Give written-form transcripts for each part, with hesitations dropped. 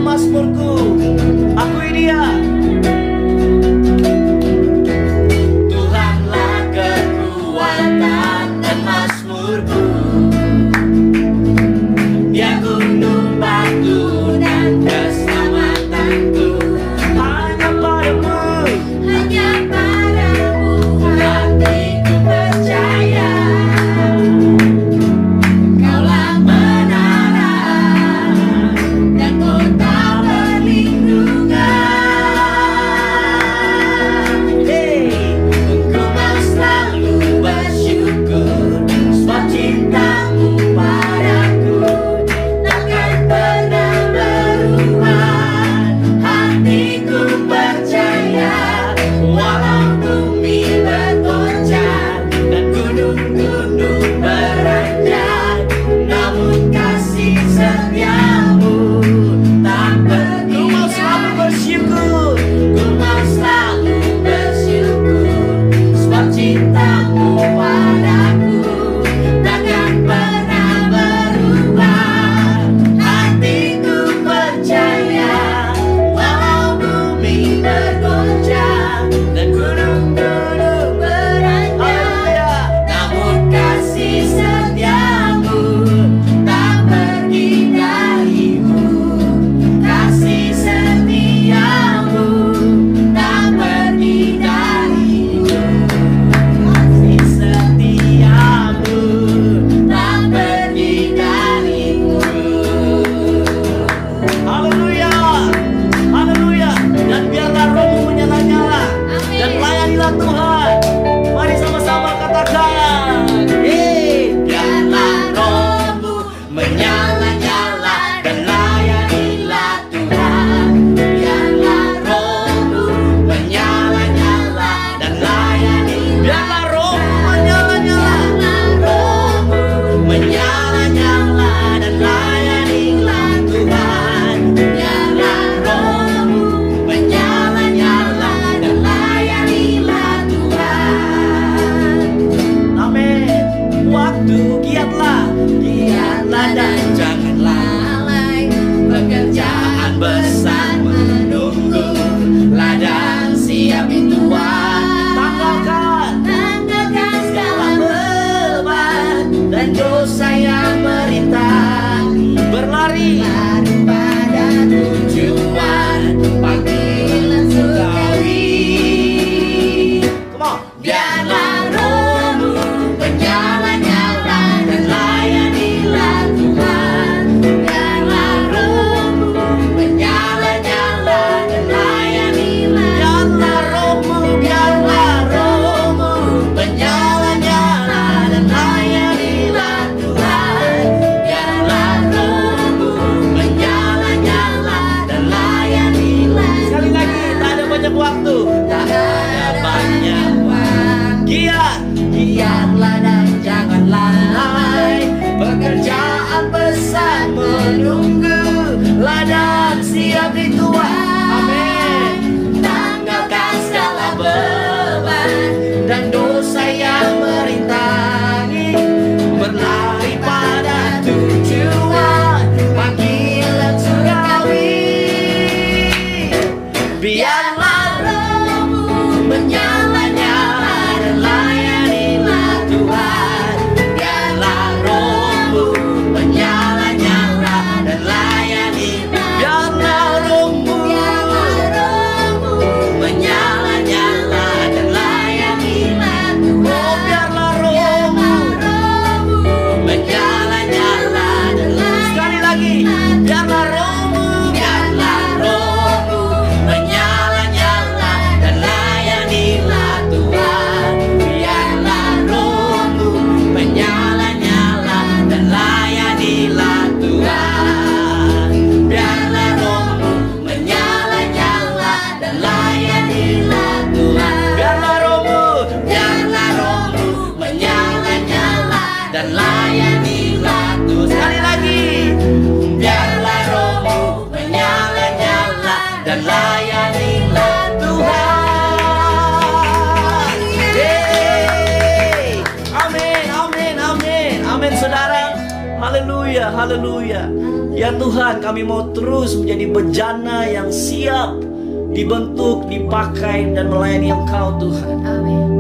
dan mazmurku. Akui Dia. Tuhanlah kekuatan dan mazmurku. Dia gunung batu dan keselamatanku. Hanya padamu, hatiku percaya. Kaulah menara dan kota perlindungan. Ku mau selalu bersyukur sebab cintamu padaku takkan pernah berubah. Hatiku percaya walau bumi bergoncang dan gunung-gunung beranjak, namun kasih setiamu tak pergi. Ku mau selalu bersyukur, ku mau selalu bersyukur sebab cintamu padaku takkan pernah berubah. Hatiku percaya walau bumi bergoncang dan gunung-gunung beranjak, namun kasih setiamu tak pergi darimu. Kasih setiamu tak pergi darimu. Kasih setiamu tak pergi darimu. Haleluya, haleluya. Dan biarlah rohmu menyala-nyala dan layanilah Tuhan. Mari sama-sama katakan, biarlah rohmu menyala-nyala dan layanilah Tuhan. Biarlah rohmu menyala-nyala dan layani. Biarlah rohmu menyala-nyala, rohmu menyala-nyala dan layanilah Tuhan. Biarlah rohmu menyala-nyala dan layanilah Tuhan. Amin. Waktu giatlah, giatlah dan jangan lalai. Pekerjaan besar menunggu, ladang siap Tuhan. Tanggalkan segala beban dan dosa yang merintangi. Berlari pada tujuan panggilan surgawi. Come on. Biarlah rohmu menyala-nyala dan layanilah Tuhan. Biarlah rohmu menyala-nyala dan layanilah. Biarlah rohmu menyala-nyala dan layanilah Tuhan. Biarlah rohmu menyala-nyala dan layanilah. Sekali lagi, tak ada banyak waktu. Tak ada banyak waktu. Giatlah dan jangan lalai. Pekerjaan besar menunggu, ladang siap dituai. Amin. Tanggalkan segala beban dan dosa yang merintangi. Berlari pada tujuan panggilan surgawi. Biarlah rohmu menyala-nyala dan layanilah Tuhan. Biarlah rohmu menyala-nyala dan layanilah. Biarlah rohmu menyala-nyala dan layanilah Tuhan. Oh, biarlah rohmu menyala-nyala dan layanilah. Sekali lagi, biarlah rohmu menyala-nyala dan layanilah Tuhan. Biarlah rohmu menyala-nyala dan layanilah Tuhan. Biarlah rohmu menyala-nyala dan layanilah Tuhan. Biarlah rohmu menyala-nyala dan layanilah Tuhan. Sekali lagi, biarlah rohmu menyala-nyala dan layanilah Tuhan. Amin, amin, amin, amin, saudara. Haleluya, haleluya. Ya Tuhan, kami mau terus menjadi bejana yang siap dibentuk, dipakai, dan melayani Engkau Tuhan.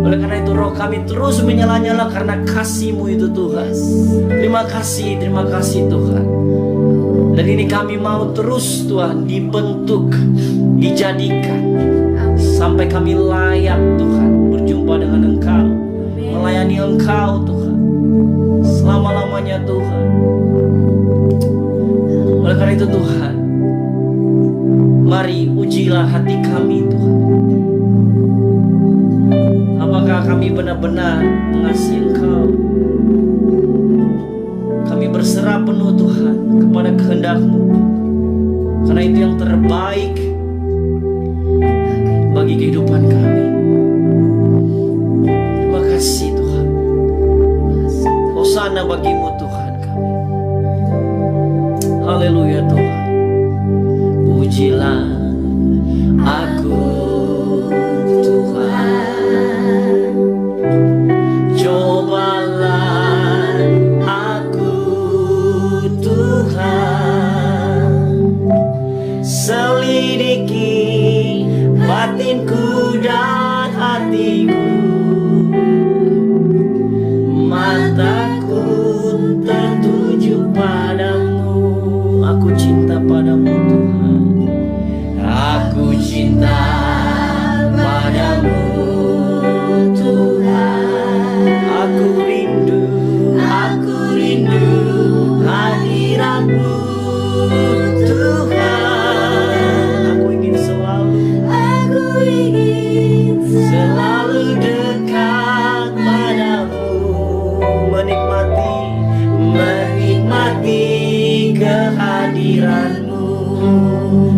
Oleh karena itu roh kami terus menyala-nyala karena kasih-Mu itu Tuhan. Terima kasih Tuhan. Dan ini kami mau terus Tuhan dibentuk, dijadikan sampai kami layak Tuhan berjumpa dengan Engkau, melayani Engkau Tuhan selama-lamanya Tuhan. Oleh karena itu Tuhan, mari ujilah hati kami Tuhan. Apakah kami benar-benar mengasihi Engkau? Kami berserah penuh Tuhan kepada kehendak-Mu, karena itu yang terbaik bagi kehidupan kami. Terima kasih Tuhan. Hosana bagi-Mu Tuhan kami. Haleluya Tuhan. Pujilah aku Tuhan, cobalah aku Tuhan, selidiki batinku dan hatiku, mataku tertuju padamu. Aku cinta padamu Tuhan, aku cinta padamu Tuhan. Aku rindu hadirat-Mu Tuhan. Aku ingin selalu dekat padamu, menikmati kehadiran-Mu.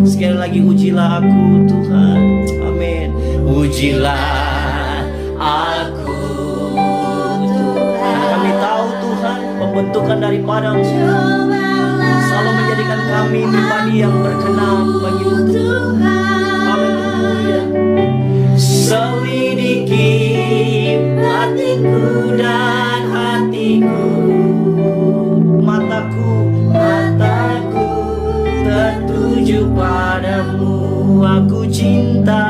Sekali lagi, ujilah aku Tuhan. Amin. Ujilah aku Tuhan. Kami tahu Tuhan, pembentukan daripada-Mu selalu menjadikan kami pribadi yang berkenan bagi-Mu Tuhan. Haleluya. Selidiki batinku dan hatiku, mataku tertuju padamu. Aku cinta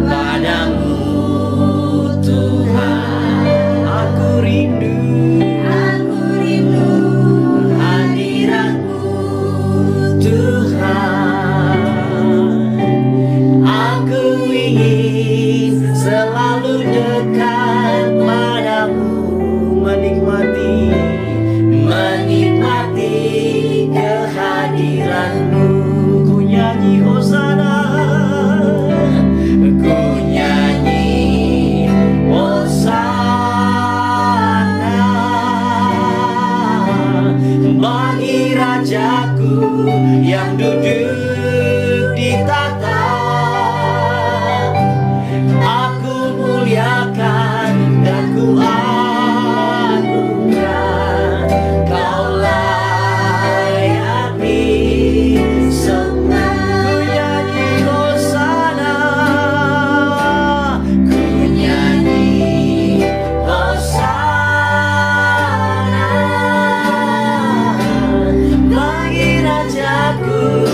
padamu Tuhan. Aku rindu hadirat-Mu Tuhan. Aku ingin selalu dekat padamu, menikmati kehadiran-Mu. Ku nyanyi hosana, ku nyanyi hosana bagi Rajaku yang duduk di tahta. Aku muliakan dan ku agungkan, Kau layani semua. Ku nyanyi hosana, ku nyanyi hosana bagi Rajaku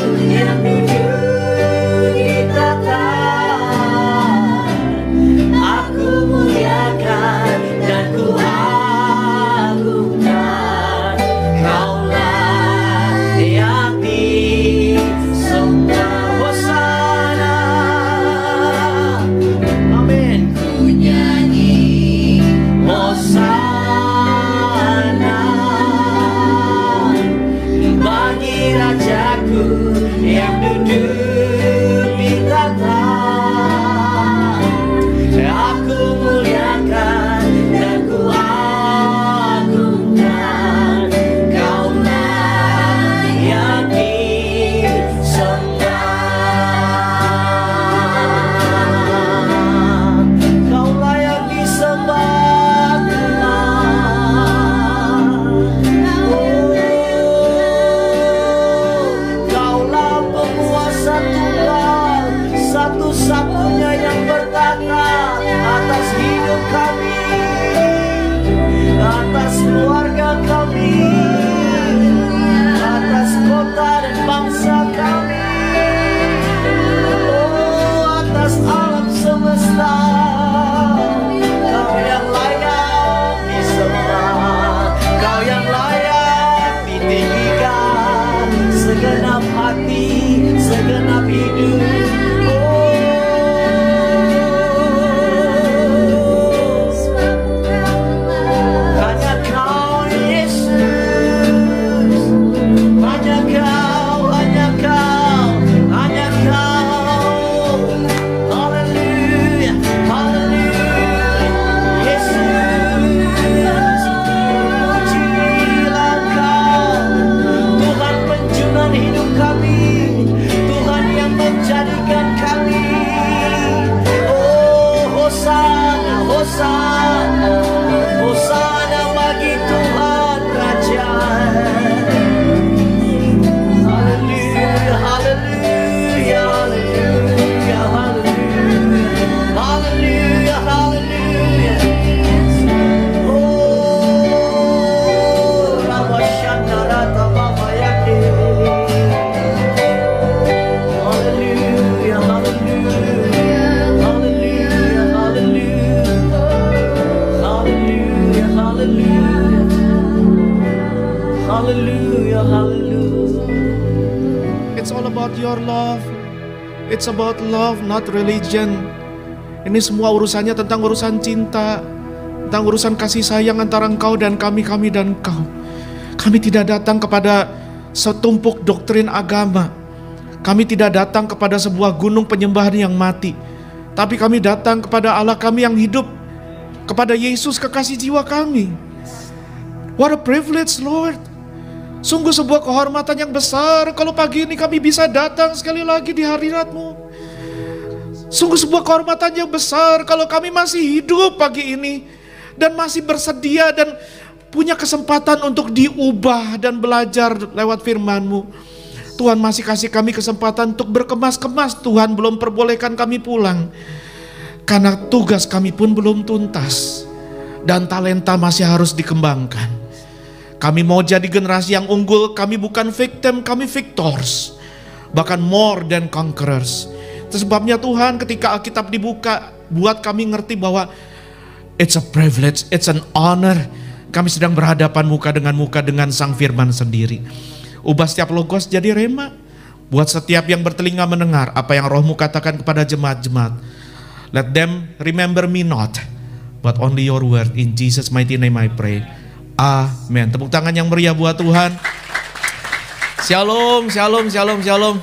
Hallelujah, hallelujah. It's all about your love. It's about love, not religion. Ini semua urusannya tentang urusan cinta, tentang urusan kasih sayang antara engkau dan kami dan engkau. Kami tidak datang kepada setumpuk doktrin agama. Kami tidak datang kepada sebuah gunung penyembahan yang mati. Tapi kami datang kepada Allah kami yang hidup, kepada Yesus kekasih jiwa kami. What a privilege, Lord. Sungguh sebuah kehormatan yang besar kalau pagi ini kami bisa datang sekali lagi di hadirat-Mu. Sungguh sebuah kehormatan yang besar kalau kami masih hidup pagi ini dan masih bersedia dan punya kesempatan untuk diubah dan belajar lewat firman-Mu. Tuhan masih kasih kami kesempatan untuk berkemas-kemas. Tuhan belum perbolehkan kami pulang karena tugas kami pun belum tuntas dan talenta masih harus dikembangkan. Kami mau jadi generasi yang unggul. Kami bukan victim, kami victors, bahkan more than conquerors. Itu sebabnya Tuhan ketika Alkitab dibuka, buat kami ngerti bahwa it's a privilege, it's an honor. Kami sedang berhadapan muka dengan Sang Firman sendiri. Ubah setiap logos jadi rema. Buat setiap yang bertelinga mendengar apa yang Roh-Mu katakan kepada jemaat-jemaat. Let them remember me not, but only your word. In Jesus' mighty name I pray. Amin. Tepuk tangan yang meriah buat Tuhan. Shalom, shalom, shalom, shalom.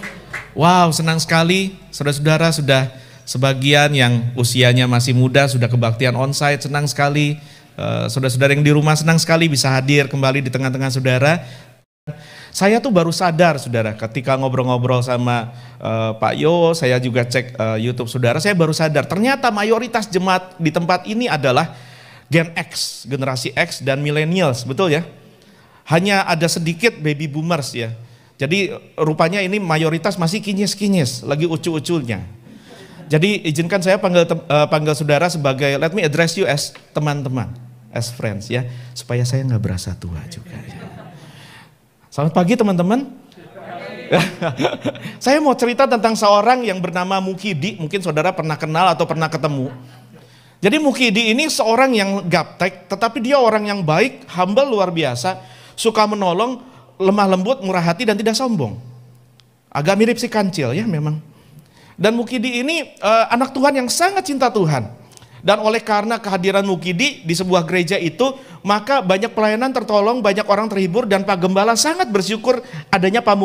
Wow, senang sekali saudara-saudara sudah sebagian yang usianya masih muda sudah kebaktian onsite, senang sekali. Saudara-saudara yang di rumah senang sekali bisa hadir kembali di tengah-tengah saudara. Saya tuh baru sadar saudara ketika ngobrol-ngobrol sama Pak Yo, saya juga cek YouTube saudara, saya baru sadar ternyata mayoritas jemaat di tempat ini adalah Gen X, generasi X dan millennials, betul ya? Hanya ada sedikit baby boomers ya. Jadi rupanya ini mayoritas masih kinyis-kinyis, lagi ucu-uculnya. Jadi izinkan saya panggil saudara sebagai, let me address you as teman-teman, as friends ya, supaya saya nggak berasa tua juga. Ya. Selamat pagi teman-teman. Saya mau cerita tentang seorang yang bernama Mukidi, mungkin saudara pernah kenal atau pernah ketemu. Jadi Mukidi ini seorang yang gaptek, tetapi dia orang yang baik, humble luar biasa, suka menolong, lemah lembut, murah hati dan tidak sombong. Agak mirip si Kancil ya memang. Dan Mukidi ini anak Tuhan yang sangat cinta Tuhan. Dan oleh karena kehadiran Mukidi di sebuah gereja itu, maka banyak pelayanan tertolong, banyak orang terhibur dan Pak Gembala sangat bersyukur adanya Pak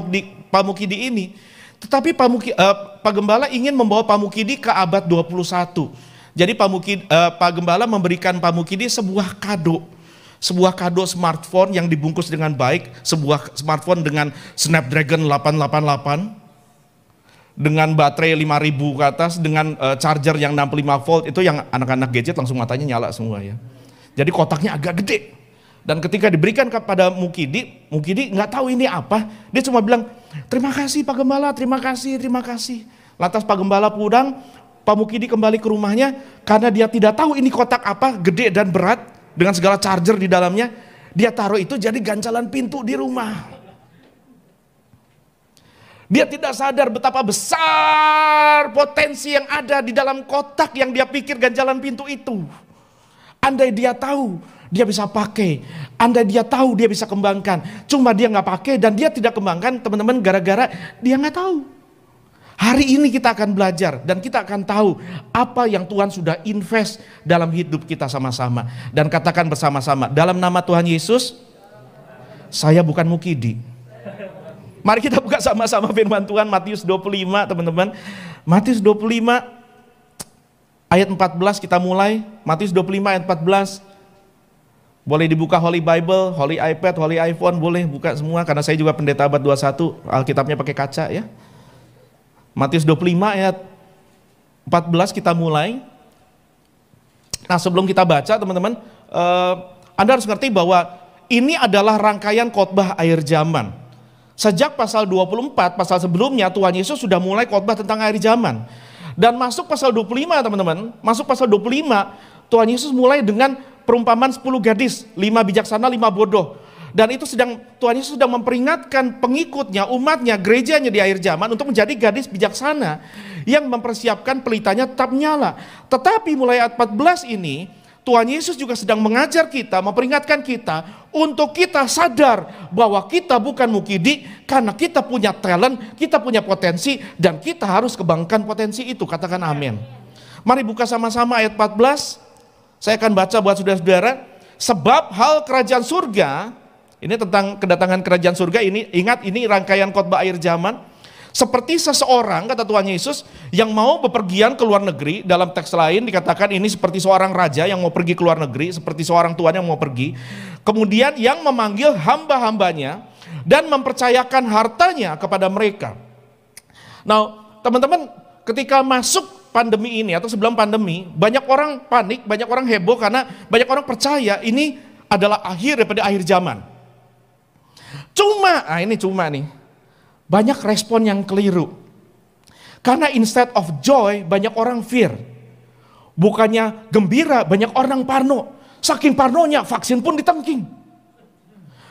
Mukidi ini. Tetapi Pak Gembala ingin membawa Pak Mukidi ke abad 21. Jadi Pak Gembala memberikan Pak Mukidi sebuah kado smartphone yang dibungkus dengan baik, sebuah smartphone dengan Snapdragon 888 dengan baterai 5000 ke atas, dengan charger yang 65 volt, itu yang anak-anak gadget langsung matanya nyala semua ya. Jadi kotaknya agak gede. Dan ketika diberikan kepada Mukidi nggak tahu ini apa, dia cuma bilang, terima kasih Pak Gembala, terima kasih. Lantas Pak Gembala pulang, Pak Mukidi kembali ke rumahnya karena dia tidak tahu ini kotak apa, gede dan berat dengan segala charger di dalamnya. Dia taruh itu jadi ganjalan pintu di rumah. Dia tidak sadar betapa besar potensi yang ada di dalam kotak yang dia pikir ganjalan pintu itu. Andai dia tahu, dia bisa pakai. Andai dia tahu, dia bisa kembangkan. Cuma dia nggak pakai dan dia tidak kembangkan, teman-teman, gara-gara dia nggak tahu. Hari ini kita akan belajar dan kita akan tahu apa yang Tuhan sudah invest dalam hidup kita sama-sama. Dan katakan bersama-sama, dalam nama Tuhan Yesus, saya bukan Mukidi. Mari kita buka sama-sama firman Tuhan, Matius 25 teman-teman. Matius 25 ayat 14 kita mulai. Matius 25 ayat 14. Boleh dibuka Holy Bible, Holy iPad, Holy iPhone, boleh buka semua. Karena saya juga pendeta abad 21, Alkitabnya pakai kaca ya. Matius 25 ayat 14 kita mulai. Nah sebelum kita baca teman-teman, Anda harus ngerti bahwa ini adalah rangkaian khotbah akhir zaman. Sejak pasal 24, pasal sebelumnya Tuhan Yesus sudah mulai khotbah tentang akhir zaman. Dan masuk pasal 25 teman-teman, masuk pasal 25 Tuhan Yesus mulai dengan perumpamaan 10 gadis, 5 bijaksana, 5 bodoh. Dan itu Tuhan Yesus sedang memperingatkan pengikutnya, umatnya, gerejanya di akhir zaman untuk menjadi gadis bijaksana yang mempersiapkan pelitanya tetap nyala. Tetapi mulai ayat 14 ini Tuhan Yesus juga sedang mengajar kita, memperingatkan kita untuk kita sadar bahwa kita bukan mukidi karena kita punya talent, kita punya potensi, dan kita harus kembangkan potensi itu. Katakan amin. Mari buka sama-sama ayat 14. Saya akan baca buat saudara-saudara. Sebab hal kerajaan surga, ini tentang kedatangan kerajaan surga, ini ingat ini rangkaian khotbah akhir zaman. Seperti seseorang, kata Tuhan Yesus, yang mau bepergian ke luar negeri. Dalam teks lain dikatakan ini seperti seorang raja yang mau pergi ke luar negeri, seperti seorang tuan yang mau pergi. Kemudian yang memanggil hamba-hambanya dan mempercayakan hartanya kepada mereka. Nah, teman-teman, ketika masuk pandemi ini atau sebelum pandemi, banyak orang panik, banyak orang heboh karena banyak orang percaya ini adalah akhir daripada akhir zaman. Ini cuma nih. Banyak respon yang keliru. Karena instead of joy, banyak orang fear. Bukannya gembira, banyak orang parno. Saking parnonya, vaksin pun ditengking.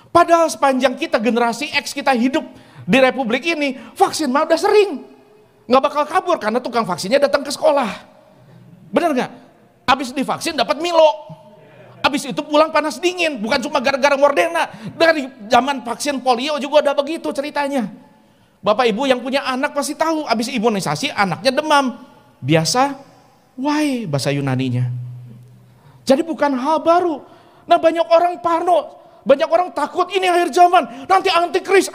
Padahal sepanjang kita generasi X kita hidup di republik ini, vaksin mah udah sering. Nggak bakal kabur karena tukang vaksinnya datang ke sekolah. Bener nggak? Abis divaksin dapat Milo. Abis itu pulang panas dingin. Bukan cuma gara-gara Moderna. Dari zaman vaksin polio juga ada begitu ceritanya. Bapak ibu yang punya anak pasti tahu, habis imunisasi anaknya demam. Biasa, why bahasa Yunaninya. Jadi bukan hal baru. Nah, banyak orang parno, banyak orang takut ini akhir zaman, nanti antikris.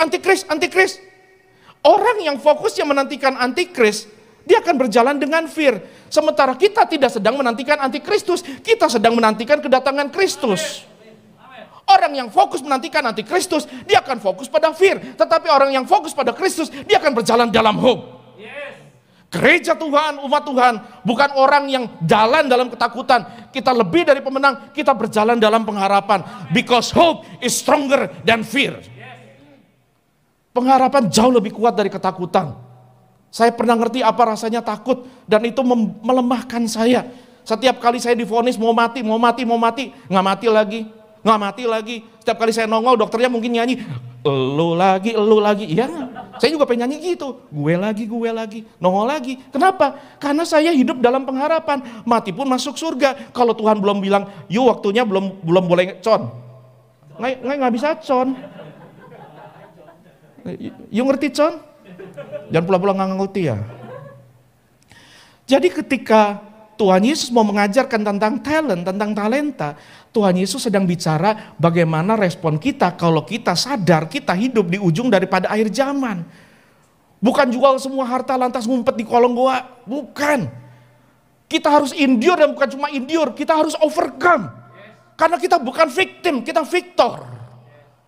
Orang yang fokusnya menantikan antikris, dia akan berjalan dengan fear. Sementara kita tidak sedang menantikan antikristus, kita sedang menantikan kedatangan Kristus. Orang yang fokus menantikan antikristus, dia akan fokus pada fear. Tetapi orang yang fokus pada Kristus, dia akan berjalan dalam hope. Gereja Tuhan, umat Tuhan, bukan orang yang jalan dalam ketakutan. Kita lebih dari pemenang, kita berjalan dalam pengharapan. Because hope is stronger than fear. Pengharapan jauh lebih kuat dari ketakutan. Saya pernah ngerti apa rasanya takut, dan itu melemahkan saya. Setiap kali saya divonis mau mati, nggak mati lagi. Setiap kali saya nongol, dokternya mungkin nyanyi, elu lagi. Iya, saya juga pengen nyanyi gitu. Gue lagi, nongol lagi. Kenapa? Karena saya hidup dalam pengharapan. Mati pun masuk surga. Kalau Tuhan belum bilang, yuk waktunya belum boleh con. Nggak bisa con. Yuk ngerti con? Jangan pula-pula nggak ngerti ya. Jadi ketika Tuhan Yesus mau mengajarkan tentang talent, tentang talenta, Tuhan Yesus sedang bicara bagaimana respon kita kalau kita sadar kita hidup di ujung daripada akhir zaman. Bukan jual semua harta lantas ngumpet di kolong goa, bukan. Kita harus endure, dan bukan cuma endure, kita harus overcome. Karena kita bukan victim, kita victor.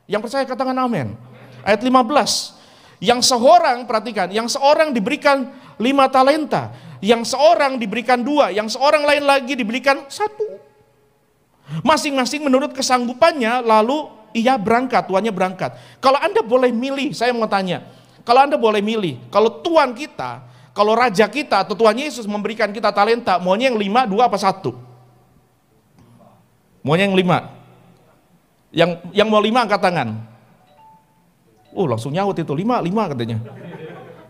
Yang percaya katakan amin. Ayat 15. Yang seorang, perhatikan, yang seorang diberikan 5 talenta, yang seorang diberikan 2, yang seorang lain lagi diberikan 1. Masing-masing menurut kesanggupannya, lalu ia berangkat, tuannya berangkat. Kalau Anda boleh milih, saya mau tanya, kalau Anda boleh milih, kalau Tuhan kita, kalau Raja kita atau Tuhan Yesus memberikan kita talenta, maunya yang 5, 2 apa 1? Maunya yang 5. Yang mau 5 angkat tangan. Langsung nyaut itu, 5 katanya.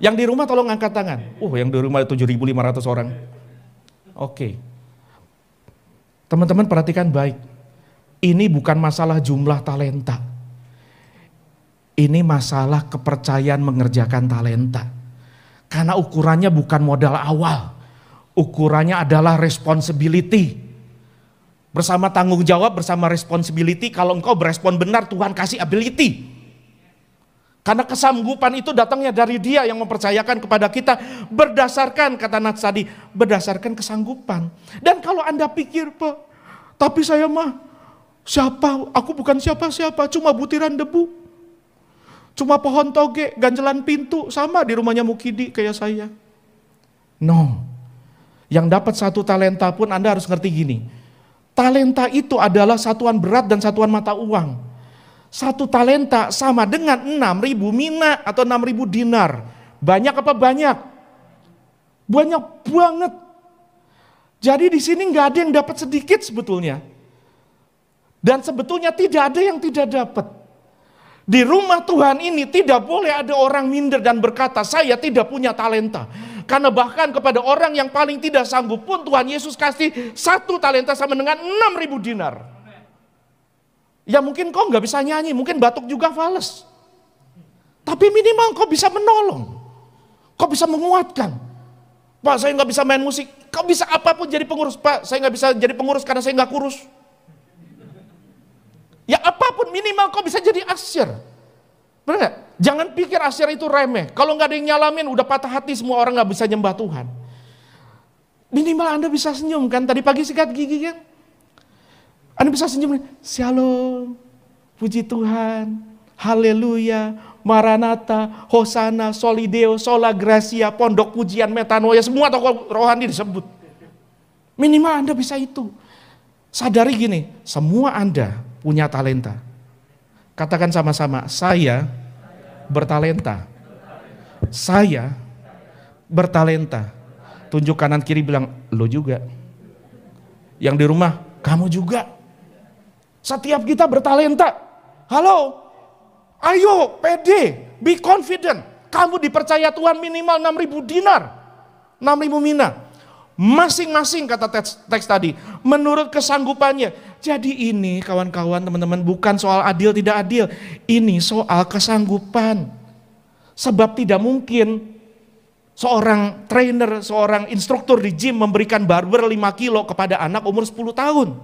Yang di rumah tolong angkat tangan. Yang di rumah 7.500 orang. Oke. Teman-teman perhatikan baik. Ini bukan masalah jumlah talenta. Ini masalah kepercayaan mengerjakan talenta. Karena ukurannya bukan modal awal. Ukurannya adalah responsibility. Bersama tanggung jawab, bersama responsibility. Kalau engkau berespon benar, Tuhan kasih ability. Karena kesanggupan itu datangnya dari Dia yang mempercayakan kepada kita berdasarkan, kata Nats tadi, berdasarkan kesanggupan. Dan kalau Anda pikir, Pak, tapi saya mah siapa? Aku bukan siapa-siapa, cuma butiran debu. Cuma pohon toge, ganjelan pintu, sama di rumahnya Mukidi kayak saya. No. Yang dapat 1 talenta pun Anda harus ngerti gini. Talenta itu adalah satuan berat dan satuan mata uang. 1 talenta sama dengan 6.000 mina atau 6.000 dinar. Banyak apa banyak? Banyak banget. Jadi di sini nggak ada yang dapat sedikit sebetulnya. Dan sebetulnya tidak ada yang tidak dapat. Di rumah Tuhan ini tidak boleh ada orang minder dan berkata, saya tidak punya talenta. Karena bahkan kepada orang yang paling tidak sanggup pun Tuhan Yesus kasih 1 talenta sama dengan 6.000 dinar. Ya mungkin kau nggak bisa nyanyi, mungkin batuk juga fales. Tapi minimal kau bisa menolong. Kau bisa menguatkan. Pak, saya nggak bisa main musik. Kau bisa apapun jadi pengurus. Pak, saya nggak bisa jadi pengurus karena saya nggak kurus. Ya apapun, minimal kau bisa jadi asyir. Benar gak? Jangan pikir asyir itu remeh. Kalau nggak ada yang nyalamin, udah patah hati, semua orang nggak bisa nyembah Tuhan. Minimal Anda bisa senyum kan? Tadi pagi sikat gigi kan? Anda bisa senyum. Shalom, puji Tuhan, haleluya, Maranatha, Hosana, Solideo, Sola Gracia, Pondok Pujian, Metanoia, semua tokoh rohani disebut. Minimal Anda bisa itu. Sadari gini, semua Anda punya talenta. Katakan sama-sama, saya bertalenta. Saya bertalenta. Tunjuk kanan kiri bilang, lo juga. Yang di rumah, kamu juga. Setiap kita bertalenta. Halo, ayo pede, be confident. Kamu dipercaya Tuhan minimal 6.000 dinar. 6.000 mina. Masing-masing kata teks tadi, menurut kesanggupannya. Jadi ini kawan-kawan, teman-teman, bukan soal adil tidak adil. Ini soal kesanggupan. Sebab tidak mungkin seorang trainer, seorang instruktur di gym memberikan barbel 5 kilo kepada anak umur 10 tahun.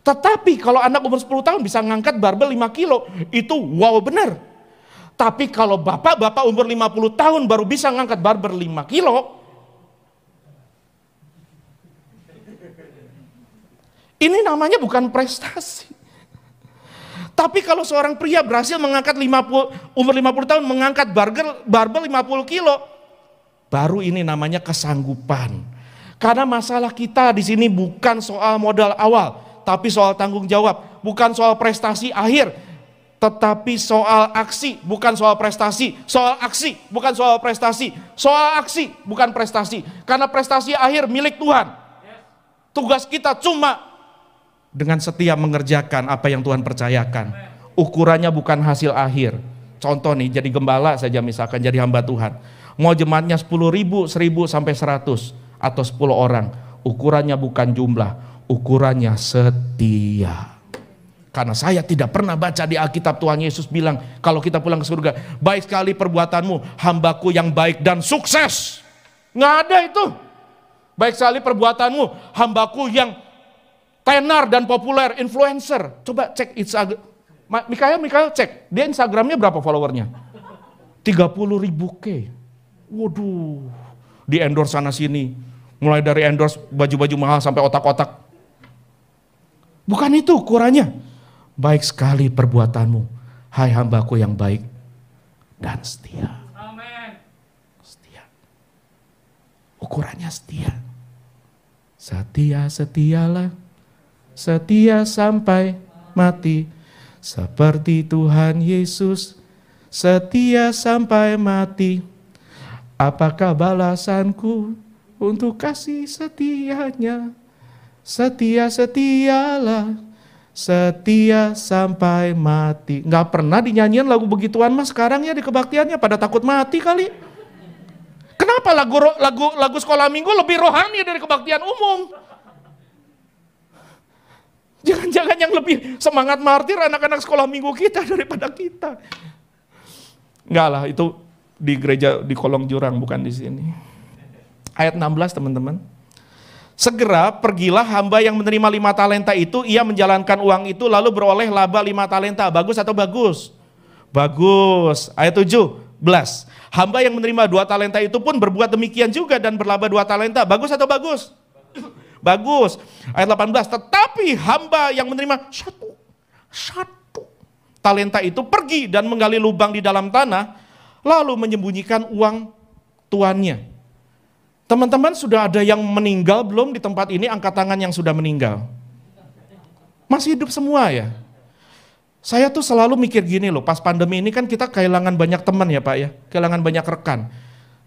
Tetapi kalau anak umur 10 tahun bisa ngangkat barbel 5 kilo, itu wow benar. Tapi kalau bapak-bapak umur 50 tahun baru bisa ngangkat barbel 5 kilo, ini namanya bukan prestasi. Tapi kalau seorang pria berhasil mengangkat umur 50 tahun mengangkat barbel 50 kilo, baru ini namanya kesanggupan. Karena masalah kita di sini bukan soal modal awal, tapi soal tanggung jawab. Bukan soal prestasi akhir, tetapi soal aksi, bukan soal prestasi. Soal aksi, bukan soal prestasi. Soal aksi, bukan prestasi. Karena prestasi akhir milik Tuhan. Tugas kita cuma dengan setia mengerjakan apa yang Tuhan percayakan. Ukurannya bukan hasil akhir. Contoh nih, jadi gembala saja misalkan, jadi hamba Tuhan. Mau jemaatnya 10.000, 1.000 sampai 100 atau 10 orang. Ukurannya bukan jumlah, ukurannya setia. Karena saya tidak pernah baca di Alkitab Tuhan Yesus bilang, kalau kita pulang ke surga, baik sekali perbuatanmu, hambaku yang baik dan sukses. Nggak ada itu. Baik sekali perbuatanmu, hambaku yang tenar dan populer, influencer. Coba cek Instagram. Mikael cek, dia Instagramnya berapa followernya? 30.000 Waduh, di endorse sana sini. Mulai dari endorse baju-baju mahal sampai otak-otak. Bukan itu ukurannya. Baik sekali perbuatanmu, hai hambaku yang baik dan setia. Amen. Setia. Ukurannya setia. Setia-setialah. Setia sampai mati, seperti Tuhan Yesus, setia sampai mati. Apakah balasanku untuk kasih setianya? Setia-setialah, setia sampai mati. Nggak pernah dinyanyiin lagu begituan mas sekarang ya di kebaktiannya, pada takut mati kali. Kenapa lagu sekolah minggu lebih rohani dari kebaktian umum? Jangan-jangan yang lebih semangat martir anak-anak sekolah minggu kita daripada kita. Enggak lah, itu di gereja di kolong jurang, bukan di sini. Ayat 16 teman-teman. Segera pergilah hamba yang menerima 5 talenta itu, ia menjalankan uang itu lalu beroleh laba 5 talenta. Bagus atau bagus? Bagus. Ayat 17. Hamba yang menerima 2 talenta itu pun berbuat demikian juga dan berlaba 2 talenta. Bagus atau bagus? Bagus. Ayat 18, tetapi hamba yang menerima satu talenta itu pergi dan menggali lubang di dalam tanah, lalu menyembunyikan uang tuannya. Teman-teman, sudah ada yang meninggal belum di tempat ini? Angkat tangan yang sudah meninggal. Masih hidup semua ya? Saya tuh selalu mikir gini loh, pas pandemi ini kan kita kehilangan banyak teman ya Pak ya, kehilangan banyak rekan.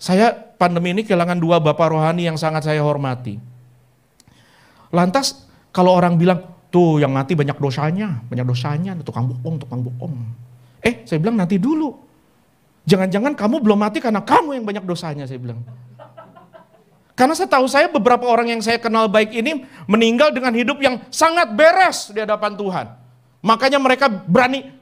Saya pandemi ini kehilangan 2 bapak rohani yang sangat saya hormati. Lantas kalau orang bilang, tuh yang mati banyak dosanya, tukang bohong. Saya bilang nanti dulu. Jangan-jangan kamu belum mati karena kamu yang banyak dosanya, saya bilang. Karena setahu saya beberapa orang yang saya kenal baik ini meninggal dengan hidup yang sangat beres di hadapan Tuhan. Makanya mereka berani,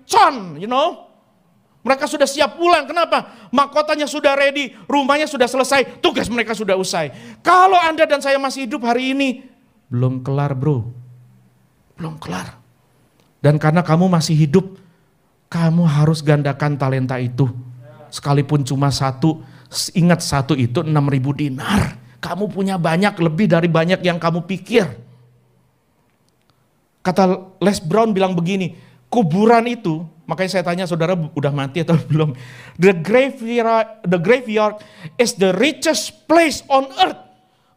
mereka sudah siap pulang. Kenapa? Mahkotanya sudah ready, rumahnya sudah selesai, tugas mereka sudah usai. Kalau Anda dan saya masih hidup hari ini, belum kelar bro. Belum kelar. Dan karena kamu masih hidup, kamu harus gandakan talenta itu. Sekalipun cuma satu, ingat satu itu 6.000 dinar. Kamu punya banyak, lebih dari banyak yang kamu pikir. Kata Les Brown bilang begini, kuburan itu, makanya saya tanya saudara udah mati atau belum. The graveyard is the richest place on earth.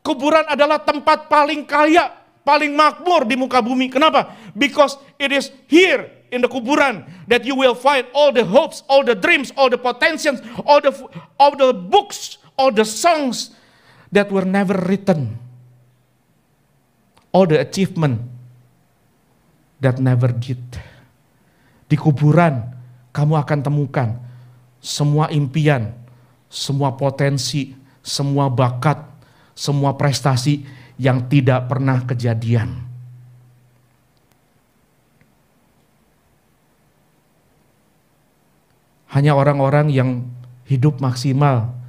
Kuburan adalah tempat paling kaya, paling makmur di muka bumi. Kenapa? Because it is here in the kuburan that you will find all the hopes, all the dreams, all the potentials, all the books, all the songs that were never written. All the achievement that never did. Di kuburan kamu akan temukan semua impian, semua potensi, semua bakat, semua prestasi yang tidak pernah kejadian. Hanya orang-orang yang hidup maksimal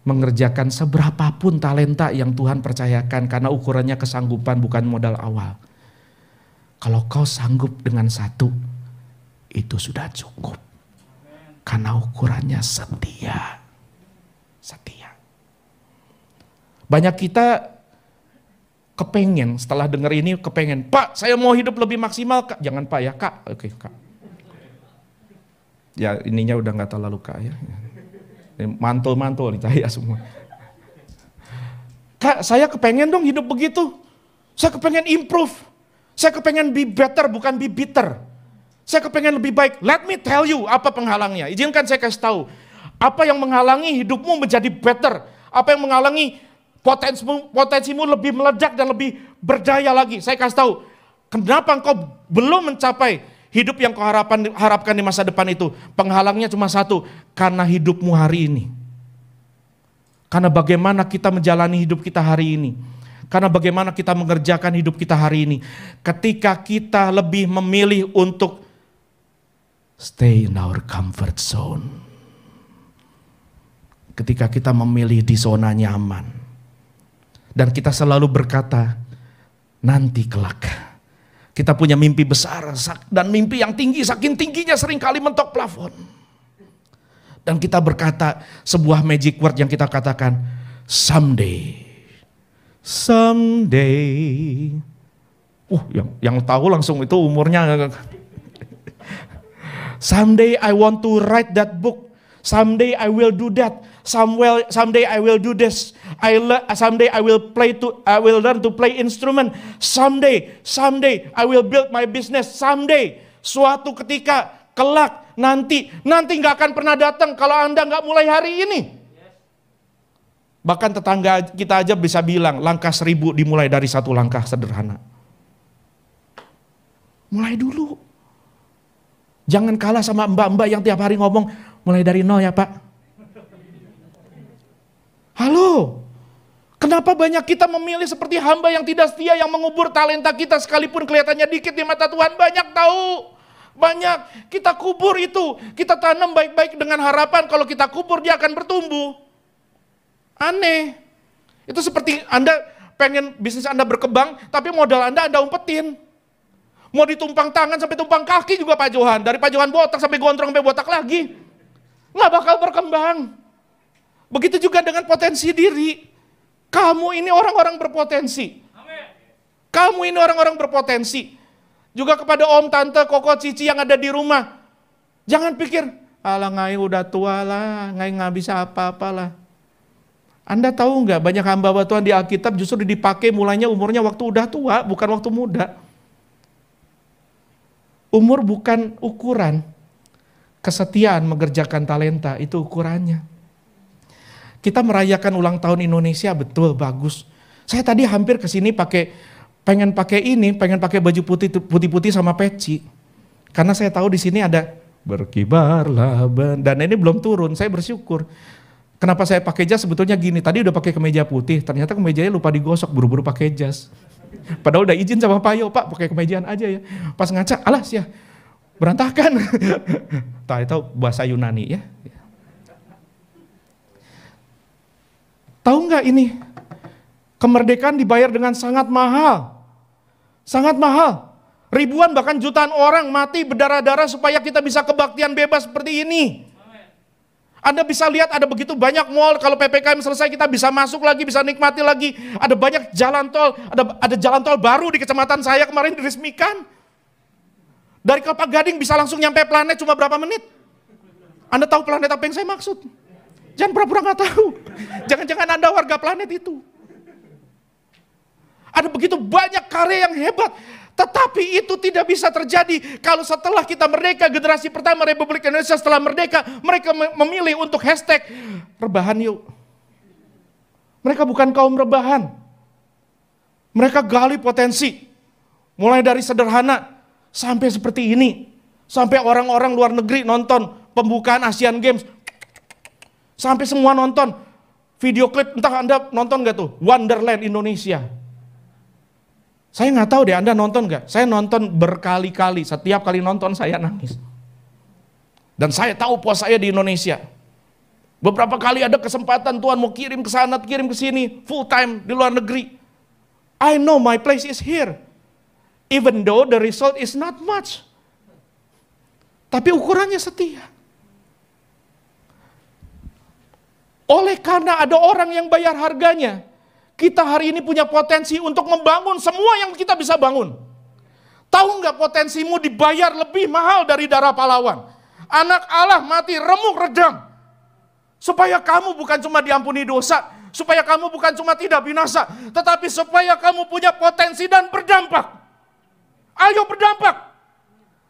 mengerjakan seberapapun talenta yang Tuhan percayakan, karena ukurannya kesanggupan bukan modal awal. Kalau kau sanggup dengan satu, itu sudah cukup. Karena ukurannya setia. Setia. Banyak kita kepengen, setelah dengar ini kepengen, Pak saya mau hidup lebih maksimal Kak. Jangan Pak ya Kak. Oke Kak. Ya ininya udah gak terlalu Kak ya. Mantul-mantul nih cahaya semua. Kak saya kepengen dong hidup begitu. Saya kepengen improve. Saya kepengen be better bukan be bitter. Saya kepengen lebih baik. Let me tell you apa penghalangnya. Izinkan saya kasih tahu. Apa yang menghalangi hidupmu menjadi better. Apa yang menghalangi potensimu lebih meledak dan lebih berdaya lagi. Saya kasih tahu. Kenapa engkau belum mencapai hidup yang kau harapkan di masa depan itu? Penghalangnya cuma satu. Karena hidupmu hari ini. Karena bagaimana kita menjalani hidup kita hari ini. Karena bagaimana kita mengerjakan hidup kita hari ini. Ketika kita lebih memilih untuk stay in our comfort zone. Ketika kita memilih di zona nyaman. Dan kita selalu berkata, nanti kelak. Kita punya mimpi besar dan mimpi yang tinggi, saking tingginya seringkali mentok plafon. Dan kita berkata sebuah magic word yang kita katakan, someday. Someday. Yang tahu langsung itu umurnya. Someday I want to write that book. Someday I will do that. Someday I will do this. Someday I will learn to play instrument. Someday I will build my business. Someday, suatu ketika, kelak, nanti nggak akan pernah datang kalau Anda nggak mulai hari ini. Bahkan tetangga kita aja bisa bilang langkah 1000 dimulai dari satu langkah sederhana. Mulai dulu. Jangan kalah sama mbak-mbak yang tiap hari ngomong mulai dari nol ya Pak. Halo, kenapa banyak kita memilih seperti hamba yang tidak setia, yang mengubur talenta kita sekalipun kelihatannya dikit di mata Tuhan? Banyak tahu, banyak kita kubur itu, kita tanam baik-baik dengan harapan kalau kita kubur dia akan bertumbuh. Aneh, itu seperti Anda pengen bisnis Anda berkembang, tapi modal Anda umpetin. Mau ditumpang tangan sampai tumpang kaki juga Pak Johan, dari Pak Johan botak sampai gondrong sampai botak lagi, nggak bakal berkembang. Begitu juga dengan potensi diri. Kamu ini orang-orang berpotensi. Kamu ini orang-orang berpotensi. Juga kepada om, tante, koko, cici yang ada di rumah. Jangan pikir, alah ngai udah tua lah, ngai nggak bisa apa-apa lah. Anda tahu nggak banyak hamba Tuhan di Alkitab justru dipakai mulainya umurnya waktu udah tua, bukan waktu muda. Umur bukan ukuran. Kesetiaan mengerjakan talenta itu ukurannya. Kita merayakan ulang tahun Indonesia, betul, bagus. Saya tadi hampir kesini pengen pakai baju putih sama peci. Karena saya tahu di sini ada berkibarlah dan ini belum turun, saya bersyukur. Kenapa saya pakai jas sebetulnya gini, tadi udah pakai kemeja putih, ternyata kemejanya lupa digosok, buru-buru pakai jas. Padahal udah izin sama Pak Yo, Pak pakai kemejaan aja ya. Pas ngaca, alas ya, berantakan. Itu bahasa Yunani ya. Tahu nggak ini? Kemerdekaan dibayar dengan sangat mahal. Sangat mahal. Ribuan bahkan jutaan orang mati berdarah-darah supaya kita bisa kebaktian bebas seperti ini. Anda bisa lihat ada begitu banyak mall, kalau PPKM selesai kita bisa masuk lagi, bisa nikmati lagi. Ada banyak jalan tol, ada jalan tol baru di kecamatan saya kemarin diresmikan. Dari Kelapa Gading bisa langsung nyampe planet cuma berapa menit. Anda tahu planet apa yang saya maksud? Jangan pura-pura nggak tahu. Jangan-jangan Anda warga planet itu. Ada begitu banyak karya yang hebat. Tetapi itu tidak bisa terjadi kalau setelah kita merdeka, generasi pertama Republik Indonesia setelah merdeka, mereka memilih untuk hashtag rebahan yuk. Mereka bukan kaum rebahan. Mereka gali potensi. Mulai dari sederhana sampai seperti ini. Sampai orang-orang luar negeri nonton pembukaan Asian Games. Sampai semua nonton video klip, entah Anda nonton gak tuh? Wonderland Indonesia. Saya nggak tahu deh Anda nonton nggak? Saya nonton berkali-kali, setiap kali nonton saya nangis. Dan saya tahu puas saya di Indonesia. Beberapa kali ada kesempatan Tuhan mau kirim ke sana, kirim ke sini, full time di luar negeri. I know my place is here. Even though the result is not much. Tapi ukurannya setia. Oleh karena ada orang yang bayar harganya, kita hari ini punya potensi untuk membangun semua yang kita bisa bangun. Tahu nggak potensimu dibayar lebih mahal dari darah pahlawan? Anak Allah mati remuk redam. Supaya kamu bukan cuma diampuni dosa, supaya kamu bukan cuma tidak binasa, tetapi supaya kamu punya potensi dan berdampak. Ayo berdampak.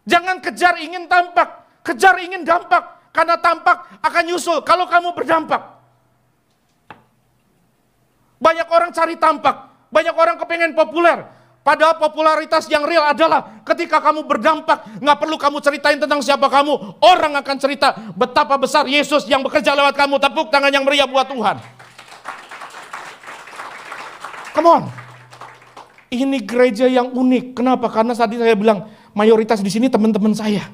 Jangan kejar ingin tampak, kejar ingin dampak. Karena tampak akan nyusul kalau kamu berdampak. Banyak orang cari tampak, banyak orang kepengen populer. Padahal popularitas yang real adalah ketika kamu berdampak, nggak perlu kamu ceritain tentang siapa kamu. Orang akan cerita betapa besar Yesus yang bekerja lewat kamu. Tepuk tangan yang meriah buat Tuhan. Come on. Ini gereja yang unik. Kenapa? Karena tadi saya bilang mayoritas di sini teman-teman saya.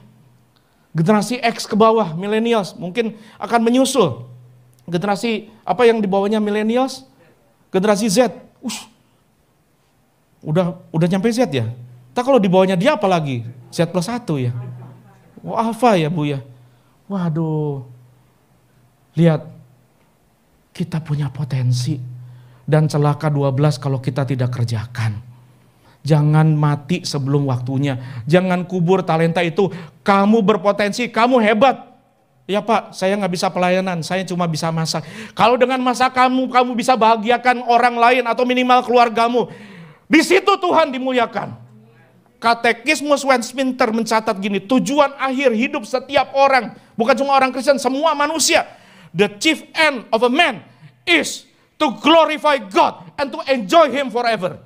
Generasi X ke bawah, millennials mungkin akan menyusul. Generasi apa yang di bawahnya millennials? Generasi Z, udah nyampe Z ya? Tak kalau di bawahnya dia apa lagi? Z plus 1 ya? Wah, Alpha ya Bu ya? Waduh, lihat, kita punya potensi dan celaka 12 kalau kita tidak kerjakan. Jangan mati sebelum waktunya, jangan kubur talenta itu. Kamu berpotensi, kamu hebat. Ya Pak, saya nggak bisa pelayanan, saya cuma bisa masak. Kalau dengan masak kamu bisa bahagiakan orang lain atau minimal keluargamu. Di situ Tuhan dimuliakan. Katekismus Westminster mencatat gini, tujuan akhir hidup setiap orang, bukan cuma orang Kristen, semua manusia. The chief end of a man is to glorify God and to enjoy Him forever.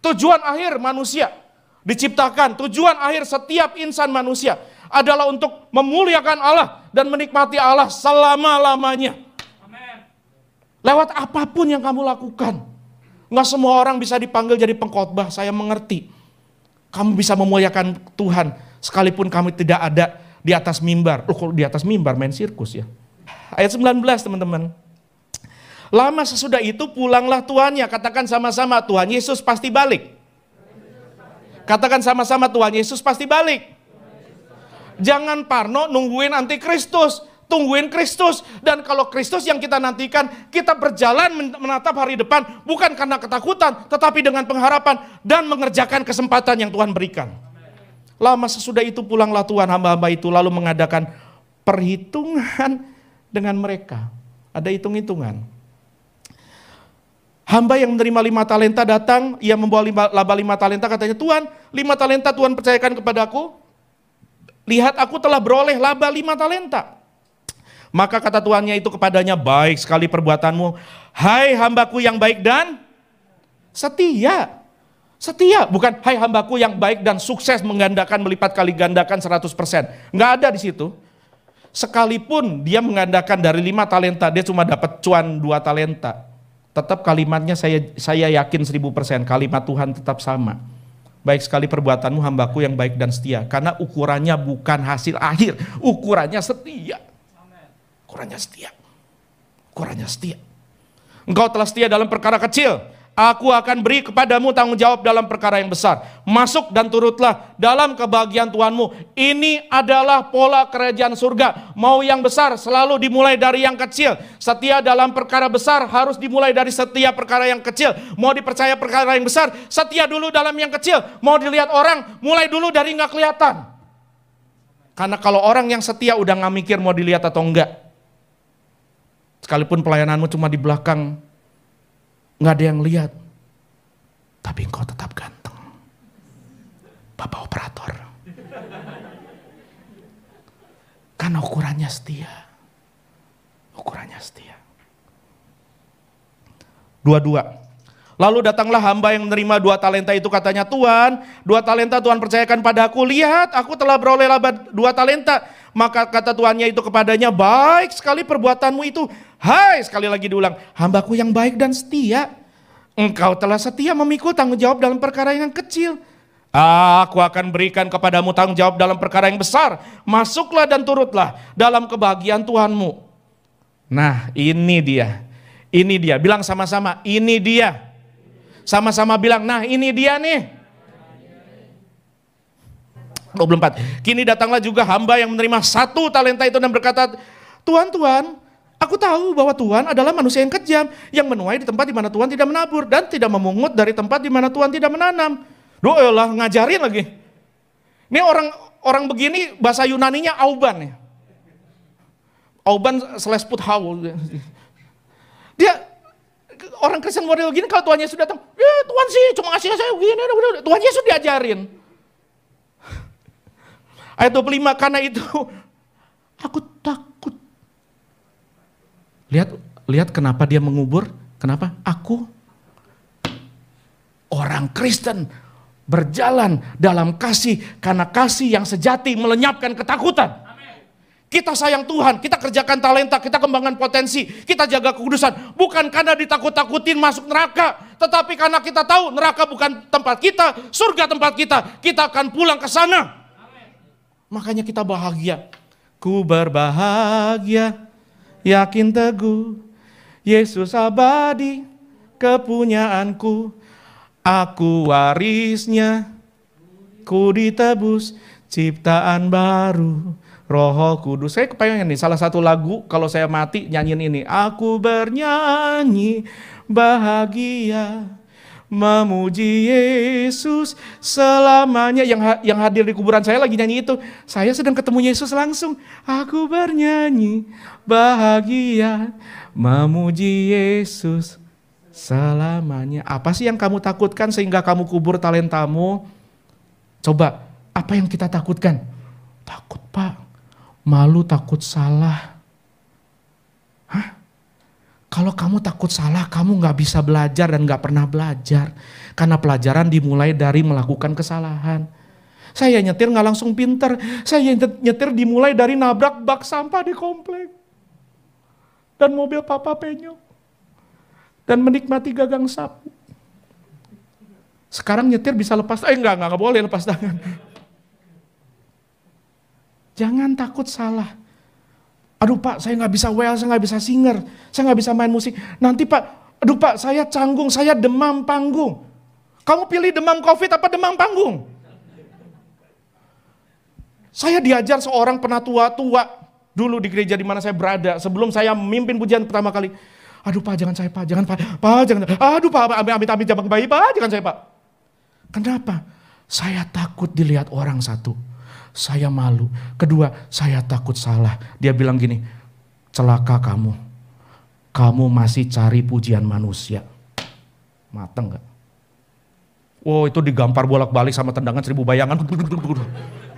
Tujuan akhir manusia diciptakan, tujuan akhir setiap insan manusia adalah untuk memuliakan Allah dan menikmati Allah selama-lamanya. Lewat apapun yang kamu lakukan. Nggak semua orang bisa dipanggil jadi pengkhotbah, saya mengerti. Kamu bisa memuliakan Tuhan sekalipun kamu tidak ada di atas mimbar. Kalau di atas mimbar main sirkus ya. Ayat 19 teman-teman. Lama sesudah itu pulanglah tuannya. Katakan sama-sama, Tuhan Yesus pasti balik. Katakan sama-sama, Tuhan Yesus pasti balik. Jangan parno nungguin antikristus, tungguin Kristus. Dan kalau Kristus yang kita nantikan, kita berjalan menatap hari depan bukan karena ketakutan, tetapi dengan pengharapan dan mengerjakan kesempatan yang Tuhan berikan. Lama sesudah itu pulanglah Tuhan, hamba-hamba itu lalu mengadakan perhitungan dengan mereka. Ada hitung-hitungan. Hamba yang menerima 5 talenta datang, ia membawa laba 5 talenta, katanya, Tuhan, 5 talenta Tuhan percayakan kepadaku. Lihat aku telah beroleh laba 5 talenta. Maka kata tuannya itu kepadanya, baik sekali perbuatanmu. Hai hambaku yang baik dan setia. Setia, bukan hai hambaku yang baik dan sukses menggandakan, melipat kali gandakan 100%. Nggak ada di situ. Sekalipun dia menggandakan dari 5 talenta, dia cuma dapat cuan 2 talenta. Tetap kalimatnya saya yakin 1000% kalimat Tuhan tetap sama. Baik sekali perbuatanmu hambaku yang baik dan setia. Karena ukurannya bukan hasil akhir, ukurannya setia. Ukurannya setia. Ukurannya setia. Engkau telah setia dalam perkara kecil, aku akan beri kepadamu tanggung jawab dalam perkara yang besar. Masuk dan turutlah dalam kebahagiaan Tuhanmu. Ini adalah pola kerajaan surga. Mau yang besar selalu dimulai dari yang kecil. Setia dalam perkara besar harus dimulai dari setia perkara yang kecil. Mau dipercaya perkara yang besar, setia dulu dalam yang kecil. Mau dilihat orang, mulai dulu dari nggak kelihatan. Karena kalau orang yang setia udah nggak mikir mau dilihat atau enggak. Sekalipun pelayananmu cuma di belakang, nggak ada yang lihat, tapi engkau tetap ganteng, Bapak operator. Karena ukurannya setia. Ukurannya setia. 22. Lalu datanglah hamba yang menerima 2 talenta itu, katanya, Tuhan, 2 talenta Tuhan percayakan padaku. Lihat, aku telah beroleh laba 2 talenta. Maka kata tuannya itu kepadanya, baik sekali perbuatanmu itu. Hai, sekali lagi diulang, hambaku yang baik dan setia. Engkau telah setia memikul tanggung jawab dalam perkara yang kecil. Aku akan berikan kepadamu tanggung jawab dalam perkara yang besar. Masuklah dan turutlah dalam kebahagiaan Tuhanmu. Nah, ini dia. Ini dia. Bilang sama-sama, ini dia. Sama-sama bilang, nah ini dia nih. 24. Kini datanglah juga hamba yang menerima 1 talenta itu dan berkata, Tuhan, aku tahu bahwa Tuhan adalah manusia yang kejam, yang menuai di tempat di mana Tuhan tidak menabur dan tidak memungut dari tempat di mana Tuhan tidak menanam. Doalah, ngajarin lagi. Ini orang begini bahasa Yunaninya auban ya. Auban / puthau. Dia orang Kristen model gini, kalau Tuhan Yesus datang, ya Tuhan sih cuma ngasih saya begini, Tuhan Yesus diajarin. Ayat 25, karena itu aku takut. Lihat kenapa dia mengubur? Kenapa? Aku orang Kristen berjalan dalam kasih, karena kasih yang sejati melenyapkan ketakutan. Kita sayang Tuhan, kita kerjakan talenta, kita kembangkan potensi, kita jaga kekudusan. Bukan karena ditakut-takutin masuk neraka, tetapi karena kita tahu neraka bukan tempat kita, surga tempat kita. Kita akan pulang ke sana. Makanya kita bahagia. Ku berbahagia, yakin teguh, Yesus abadi kepunyaanku. Aku warisnya, ku ditebus, ciptaan baru, Roh Kudus. Saya kepengen nih, salah satu lagu kalau saya mati nyanyiin ini. Aku bernyanyi bahagia, memuji Yesus selamanya. Yang hadir di kuburan saya lagi nyanyi itu. Saya sedang ketemu Yesus langsung. Aku bernyanyi bahagia, memuji Yesus selamanya. Apa sih yang kamu takutkan sehingga kamu kubur talentamu? Coba, apa yang kita takutkan? Takut, Pak. Malu, takut salah. Hah? Kalau kamu takut salah, kamu gak bisa belajar dan gak pernah belajar. Karena pelajaran dimulai dari melakukan kesalahan. Saya nyetir gak langsung pinter. Saya nyetir dimulai dari nabrak bak sampah di komplek. Dan mobil papa penyok. Dan menikmati gagang sapu. Sekarang nyetir bisa lepas, enggak boleh lepas tangan. Jangan takut salah. Aduh Pak, saya nggak bisa well, saya nggak bisa singer, saya nggak bisa main musik. Nanti Pak, aduh Pak, saya canggung, saya demam panggung. Kamu pilih demam COVID apa demam panggung? Saya diajar seorang penatua tua dulu di gereja di mana saya berada sebelum saya memimpin pujian pertama kali. Aduh Pak, jangan saya Pak, jangan Pak, jangan. Aduh Pak, amit-amit jangan bayi Pak, jangan saya Pak. Kenapa? Saya takut dilihat orang, satu. Saya malu. Kedua, saya takut salah. Dia bilang gini, celaka kamu. Kamu masih cari pujian manusia. Mateng gak? Wow, itu digampar bolak-balik sama tendangan 1000 bayangan.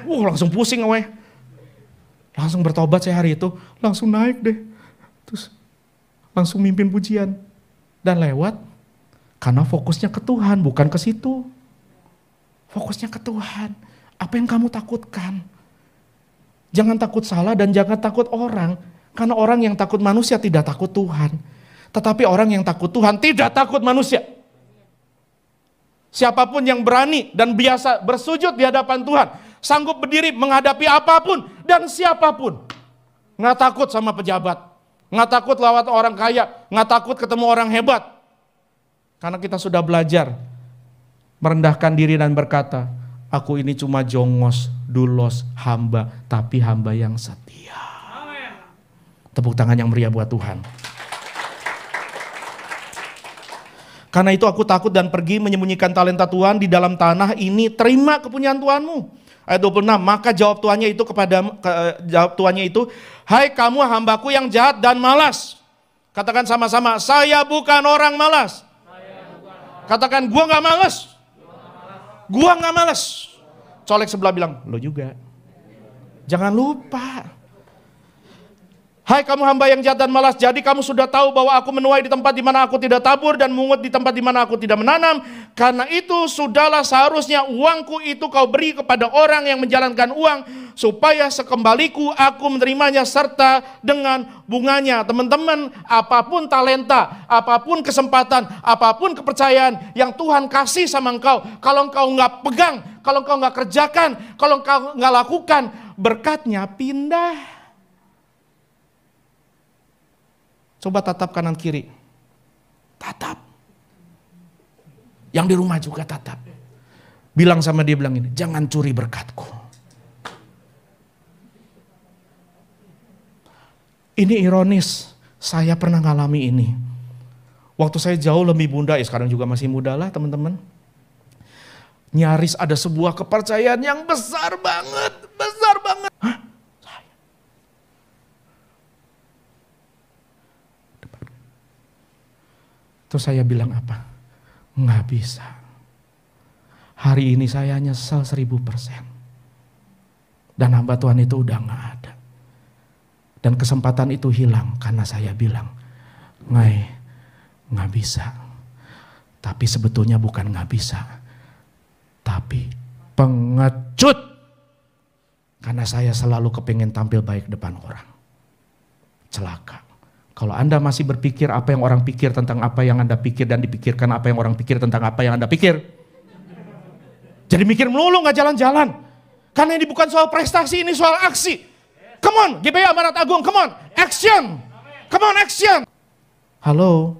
Wow, langsung pusing we. Langsung bertobat saya hari itu. Langsung naik deh. Terus langsung mimpin pujian. Dan lewat. Karena fokusnya ke Tuhan, bukan ke situ. Fokusnya ke Tuhan. Apa yang kamu takutkan? Jangan takut salah dan jangan takut orang. Karena orang yang takut manusia tidak takut Tuhan. Tetapi orang yang takut Tuhan tidak takut manusia. Siapapun yang berani dan biasa bersujud di hadapan Tuhan, sanggup berdiri menghadapi apapun dan siapapun. Nggak takut sama pejabat, nggak takut lewat orang kaya, nggak takut ketemu orang hebat. Karena kita sudah belajar merendahkan diri dan berkata, aku ini cuma jongos, dulos, hamba, tapi hamba yang setia. Tepuk tangan yang meriah buat Tuhan. Karena itu aku takut dan pergi menyembunyikan talenta Tuhan di dalam tanah ini, terima kepunyaan Tuhanmu. Ayat 26, maka jawab tuannya itu, hai kamu hambaku yang jahat dan malas. Katakan sama-sama, saya bukan orang malas. Katakan, gua gak malas. Gua gak malas. Colek sebelah bilang, lo juga. Jangan lupa. Hai kamu hamba yang jahat dan malas, jadi kamu sudah tahu bahwa aku menuai di tempat di mana aku tidak tabur dan mungut di tempat di mana aku tidak menanam. Karena itu sudahlah seharusnya uangku itu kau beri kepada orang yang menjalankan uang, supaya sekembaliku aku menerimanya serta dengan bunganya. Teman-teman, apapun talenta, apapun kesempatan, apapun kepercayaan yang Tuhan kasih sama engkau, kalau engkau nggak pegang, kalau engkau nggak kerjakan, kalau engkau nggak lakukan, berkatnya pindah. Coba tatap kanan kiri. Tatap. Yang di rumah juga tatap. Bilang sama dia, bilang ini, jangan curi berkatku. Ini ironis, saya pernah ngalami ini. Waktu saya jauh lebih muda, sekarang juga masih muda lah teman-teman. Nyaris ada sebuah kepercayaan yang besar banget, besar banget. Hah? Terus saya bilang apa? Nggak bisa. Hari ini saya nyesel 1000%. Dan hamba Tuhan itu udah nggak ada. Dan kesempatan itu hilang karena saya bilang, nggak bisa. Tapi sebetulnya bukan nggak bisa. Tapi pengecut. Karena saya selalu kepengen tampil baik depan orang. Celaka. Kalau Anda masih berpikir apa yang orang pikir tentang apa yang Anda pikir dan dipikirkan apa yang orang pikir tentang apa yang Anda pikir. Jadi mikir melulu gak jalan-jalan. Karena ini bukan soal prestasi, ini soal aksi. Come on, GBA Barat Agung, come on, action. Come on, action. Halo.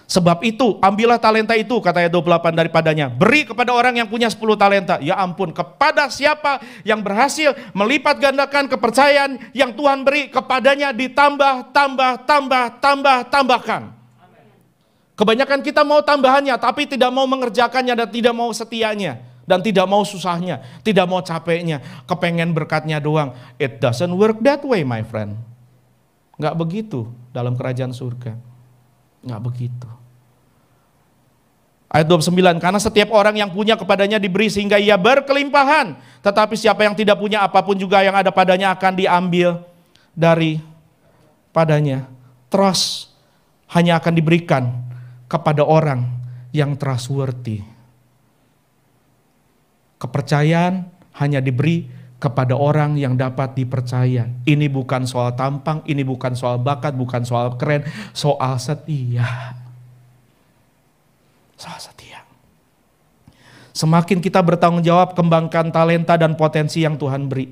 Sebab itu, ambillah talenta itu, kata ayat 28 daripadanya. Beri kepada orang yang punya 10 talenta. Ya ampun, kepada siapa yang berhasil melipat gandakan kepercayaan yang Tuhan beri kepadanya tambahkan. Kebanyakan kita mau tambahannya, tapi tidak mau mengerjakannya dan tidak mau setianya. Dan tidak mau susahnya, tidak mau capeknya. Kepengen berkatnya doang. It doesn't work that way, my friend. Nggak begitu dalam kerajaan surga. Nggak begitu. Ayat 29, karena setiap orang yang punya kepadanya diberi sehingga ia berkelimpahan. Tetapi siapa yang tidak punya apapun juga yang ada padanya akan diambil dari padanya. Trust hanya akan diberikan kepada orang yang trustworthy. Kepercayaan hanya diberi kepada orang yang dapat dipercaya. Ini bukan soal tampang, ini bukan soal bakat, bukan soal keren, soal setia. Soal setia. Semakin kita bertanggung jawab, kembangkan talenta dan potensi yang Tuhan beri.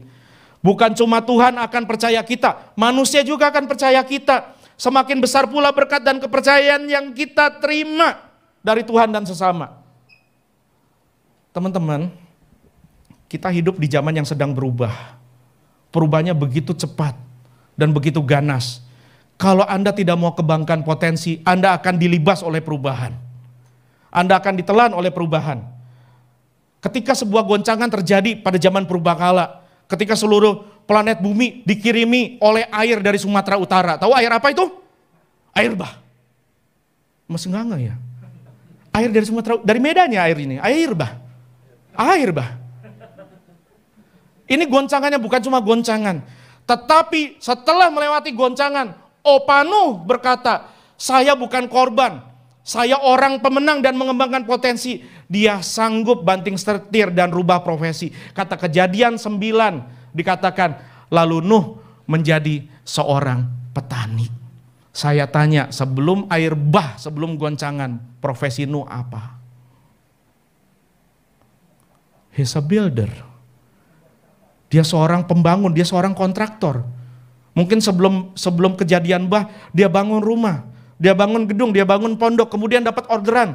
Bukan cuma Tuhan akan percaya kita, manusia juga akan percaya kita. Semakin besar pula berkat dan kepercayaan yang kita terima dari Tuhan dan sesama. Teman-teman, kita hidup di zaman yang sedang berubah. Perubahannya begitu cepat dan begitu ganas. Kalau Anda tidak mau kembangkan potensi, Anda akan dilibas oleh perubahan. Anda akan ditelan oleh perubahan. Ketika sebuah goncangan terjadi pada zaman purbakala, ketika seluruh planet bumi dikirimi oleh air dari Sumatera Utara. Tahu air apa itu? Air bah. Masih nggak ya? Air dari Sumatera, dari Medan ya air ini. Air bah. Air bah. Ini goncangannya bukan cuma goncangan. Tetapi setelah melewati goncangan, Opanu berkata, saya bukan korban. Saya orang pemenang dan mengembangkan potensi. Dia sanggup banting setir dan rubah profesi. Kata Kejadian 9 dikatakan, lalu Nuh menjadi seorang petani. Saya tanya, sebelum air bah, sebelum goncangan, profesi Nuh apa? He's a builder. Dia seorang pembangun, dia seorang kontraktor. Mungkin sebelum kejadian bah, dia bangun rumah, dia bangun gedung, dia bangun pondok, kemudian dapat orderan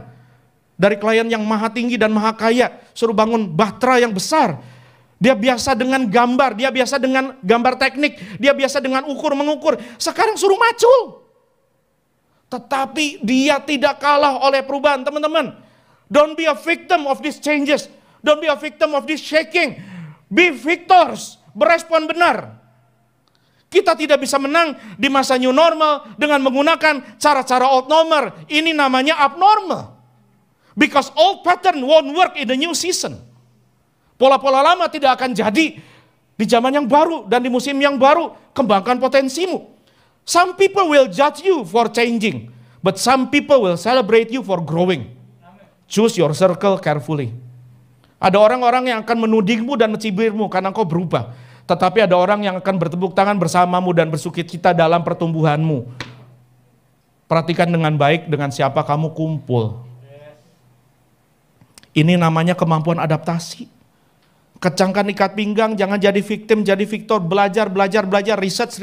dari klien yang maha tinggi dan maha kaya, suruh bangun bahtera yang besar. Dia biasa dengan gambar, dia biasa dengan gambar teknik, dia biasa dengan ukur-mengukur. Sekarang suruh macul. Tetapi dia tidak kalah oleh perubahan, teman-teman. Don't be a victim of these changes. Don't be a victim of this shaking. Be victors, berespon benar. Kita tidak bisa menang di masa new normal dengan menggunakan cara-cara old normal. Ini namanya abnormal. Because old pattern won't work in the new season. Pola-pola lama tidak akan jadi di zaman yang baru dan di musim yang baru. Kembangkan potensimu. Some people will judge you for changing, but some people will celebrate you for growing. Choose your circle carefully. Ada orang-orang yang akan menudingmu dan mencibirmu karena kau berubah. Tetapi ada orang yang akan bertepuk tangan bersamamu dan bersukacita dalam pertumbuhanmu. Perhatikan dengan baik dengan siapa kamu kumpul. Ini namanya kemampuan adaptasi. Kecangkan ikat pinggang, jangan jadi victim, jadi victor. Belajar, research.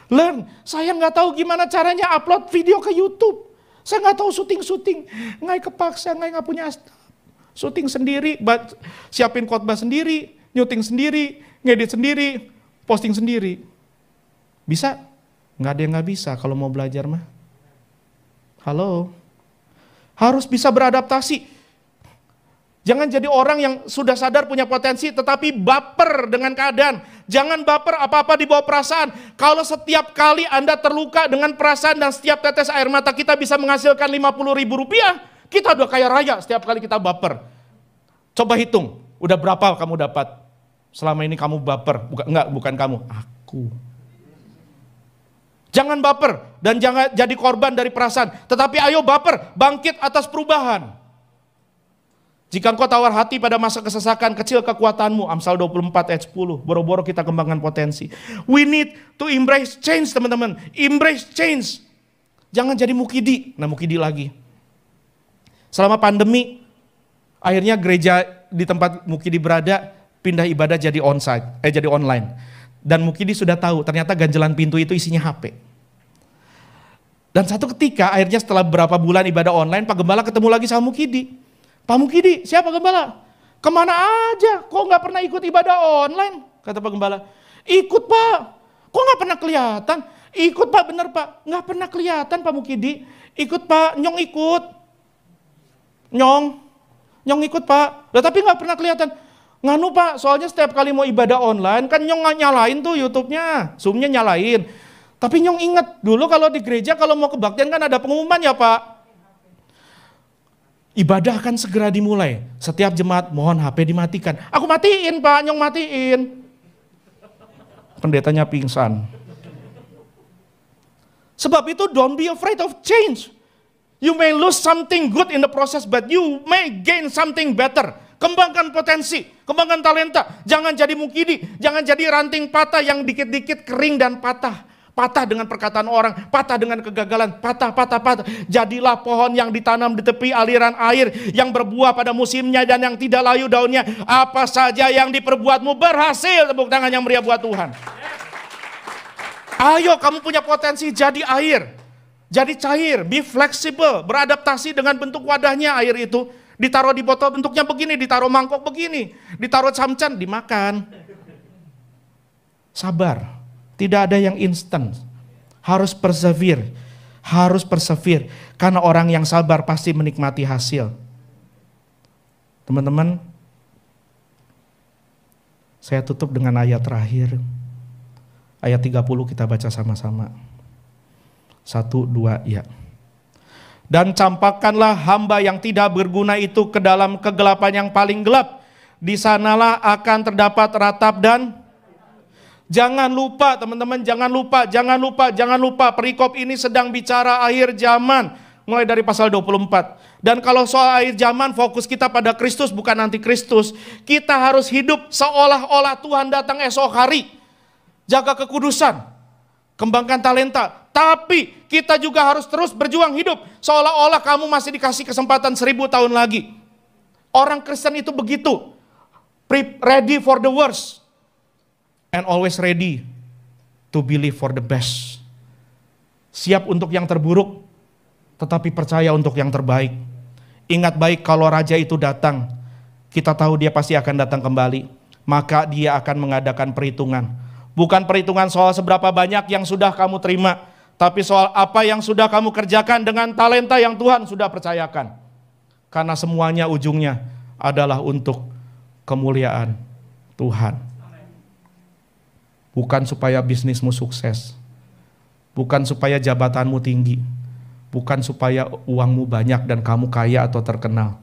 Learn. Saya nggak tahu gimana caranya upload video ke YouTube. Saya nggak tahu syuting. Nggak kepaksa, nggak punya staff. Syuting sendiri, siapin khotbah sendiri, nyuting sendiri, ngedit sendiri, posting sendiri. Bisa? Nggak ada yang nggak bisa kalau mau belajar mah. Halo? Harus bisa beradaptasi. Jangan jadi orang yang sudah sadar punya potensi tetapi baper dengan keadaan. Jangan baper apa-apa di bawah perasaan. Kalau setiap kali Anda terluka dengan perasaan dan setiap tetes air mata kita bisa menghasilkan 50.000 rupiah, kita udah kaya raya setiap kali kita baper. Coba hitung, udah berapa kamu dapat? Selama ini kamu baper, bukan kamu, aku. Jangan baper dan jangan jadi korban dari perasaan. Tetapi ayo baper, bangkit atas perubahan. Jika engkau tawar hati pada masa kesesakan, kecil kekuatanmu. Amsal 24 ayat 10. Boro-boro kita kembangkan potensi. We need to embrace change, teman-teman. Embrace change. Jangan jadi mukidi. Nah, mukidi lagi. Selama pandemi, akhirnya gereja di tempat mukidi berada pindah ibadah jadi jadi online. Dan mukidi sudah tahu, ternyata ganjelan pintu itu isinya HP. Dan satu ketika, akhirnya setelah beberapa bulan ibadah online, Pak Gembala ketemu lagi sama mukidi. Pak Mukidi, siapa Gembala? Kemana aja? Kok nggak pernah ikut ibadah online? Kata Pak Gembala. Ikut Pak. Kok nggak pernah kelihatan? Ikut Pak, bener Pak. Nggak pernah kelihatan Pak Mukidi. Ikut Pak, Nyong ikut. Nyong ikut Pak. Tapi nggak pernah kelihatan. Nganu Pak, soalnya setiap kali mau ibadah online, kan Nyong nggak nyalain tuh YouTube-nya. Zoom-nya nyalain. Tapi Nyong inget, dulu kalau di gereja, kalau mau kebaktian kan ada pengumuman ya Pak. Ibadah akan segera dimulai. Setiap jemaat mohon HP dimatikan. Aku matiin Pak, Nyong matiin. Pendetanya pingsan. Sebab itu don't be afraid of change. You may lose something good in the process, but you may gain something better. Kembangkan potensi, kembangkan talenta. Jangan jadi mukidi, jangan jadi ranting patah yang dikit-dikit kering dan patah. Patah dengan perkataan orang, patah dengan kegagalan, patah. Jadilah pohon yang ditanam di tepi aliran air, yang berbuah pada musimnya dan yang tidak layu daunnya. Apa saja yang diperbuatmu berhasil, tepuk tangan yang meriah buat Tuhan. Ayo kamu punya potensi jadi air, jadi cair, be flexible, beradaptasi dengan bentuk wadahnya air itu. Ditaruh di botol bentuknya begini, ditaruh mangkok begini, ditaruh samcan, dimakan. Sabar. Tidak ada yang instan, harus persevere, karena orang yang sabar pasti menikmati hasil. Teman-teman, saya tutup dengan ayat terakhir, ayat 30 kita baca sama-sama. 1, 2, ya. Dan campakkanlah hamba yang tidak berguna itu ke dalam kegelapan yang paling gelap, di sanalah akan terdapat ratap dan jangan lupa teman-teman, jangan lupa. Perikop ini sedang bicara akhir zaman. Mulai dari pasal 24. Dan kalau soal akhir zaman, fokus kita pada Kristus bukan anti Kristus. Kita harus hidup seolah-olah Tuhan datang esok hari. Jaga kekudusan, kembangkan talenta. Tapi kita juga harus terus berjuang hidup seolah-olah kamu masih dikasih kesempatan 1000 tahun lagi. Orang Kristen itu begitu. Ready for the worst. And always ready to believe for the best. Siap untuk yang terburuk, tetapi percaya untuk yang terbaik. Ingat baik kalau raja itu datang, kita tahu dia pasti akan datang kembali. Maka dia akan mengadakan perhitungan. Bukan perhitungan soal seberapa banyak yang sudah kamu terima, tapi soal apa yang sudah kamu kerjakan dengan talenta yang Tuhan sudah percayakan. Karena semuanya ujungnya adalah untuk kemuliaan Tuhan. Bukan supaya bisnismu sukses. Bukan supaya jabatanmu tinggi. Bukan supaya uangmu banyak dan kamu kaya atau terkenal.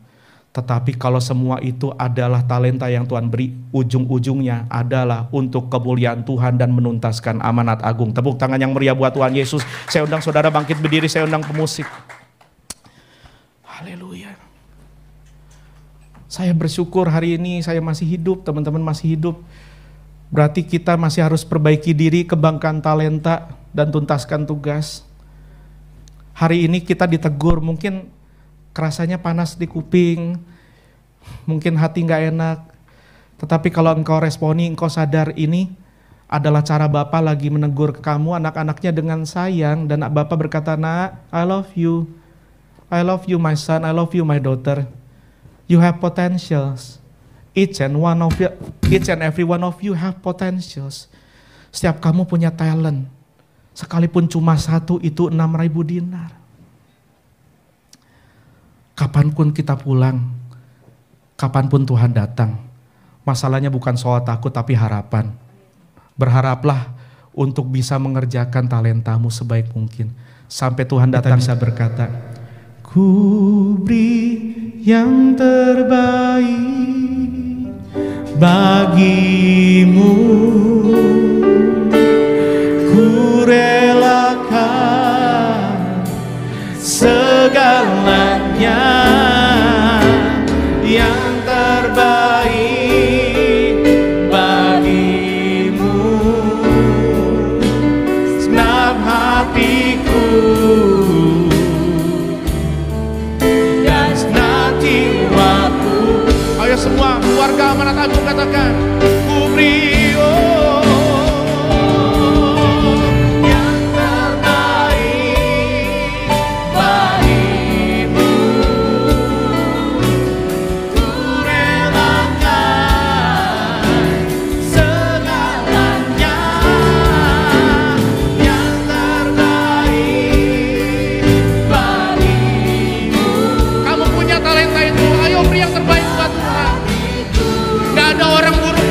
Tetapi kalau semua itu adalah talenta yang Tuhan beri, ujung-ujungnya adalah untuk kemuliaan Tuhan dan menuntaskan amanat agung. Tepuk tangan yang meriah buat Tuhan Yesus. Saya undang saudara bangkit berdiri, saya undang pemusik. Haleluya. Saya bersyukur hari ini saya masih hidup, teman-teman masih hidup. Berarti kita masih harus perbaiki diri, kembangkan talenta, dan tuntaskan tugas. Hari ini kita ditegur, mungkin kerasanya panas di kuping, mungkin hati gak enak. Tetapi kalau engkau responi, engkau sadar ini adalah cara Bapa lagi menegur kamu, anak-anaknya dengan sayang. Dan Bapa berkata, "Nak, I love you. I love you my son, I love you my daughter. You have potentials. Each and every one of you have potentials." Setiap kamu punya talent. Sekalipun cuma satu itu 6.000 dinar. Kapanpun kita pulang, kapanpun Tuhan datang, masalahnya bukan soal takut tapi harapan. Berharaplah untuk bisa mengerjakan talentamu sebaik mungkin. Sampai Tuhan datang bisa berkata, "Ku beri yang terbaik bagimu. Ku relakan segalanya yang terbaik bagimu. Senang hatiku dan senang jiwaku." Ayo semua keluarga amanat agung katakan, "Ku beri orang buruk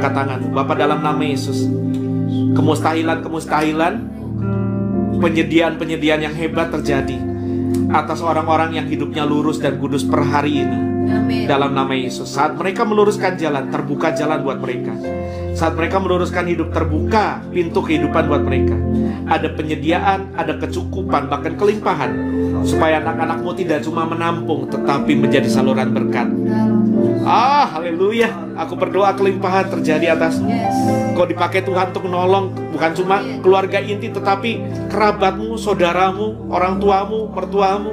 angkat tangan. Bapak, dalam nama Yesus, kemustahilan, penyediaan yang hebat terjadi atas orang-orang yang hidupnya lurus dan kudus per hari ini. Amin. Dalam nama Yesus, saat mereka meluruskan jalan, terbuka jalan buat mereka. Saat mereka meluruskan hidup, terbuka pintu kehidupan buat mereka. Ada penyediaan, ada kecukupan, bahkan kelimpahan, supaya anak-anakmu tidak cuma menampung, tetapi menjadi saluran berkat. Haleluya. Aku berdoa kelimpahan terjadi atas kau dipakai Tuhan untuk menolong bukan cuma keluarga inti, tetapi kerabatmu, saudaramu, orang tuamu, mertuamu,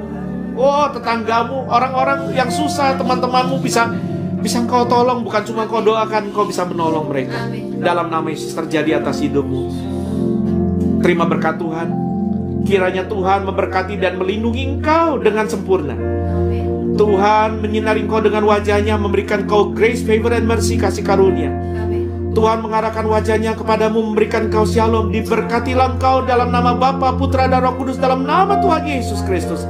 tetanggamu, orang-orang yang susah, teman-temanmu bisa kau tolong, bukan cuma kau doakan, kau bisa menolong mereka. Dalam nama Yesus terjadi atas hidupmu. Terima berkat Tuhan. Kiranya Tuhan memberkati dan melindungi engkau dengan sempurna. Tuhan menyinari engkau dengan wajahnya, memberikan kau grace, favor, and mercy, kasih karunia. Tuhan mengarahkan wajahnya kepadamu, memberikan kau shalom. Diberkatilah engkau dalam nama Bapa, Putra, dan Roh Kudus, dalam nama Tuhan Yesus Kristus.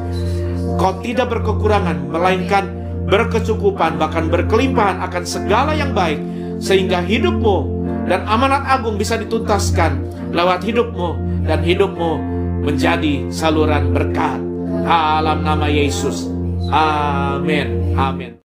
Kau tidak berkekurangan, melainkan berkecukupan, bahkan berkelimpahan akan segala yang baik, sehingga hidupmu dan amanat agung bisa dituntaskan lewat hidupmu, dan hidupmu menjadi saluran berkat. Dalam nama Yesus. Amin. Amin.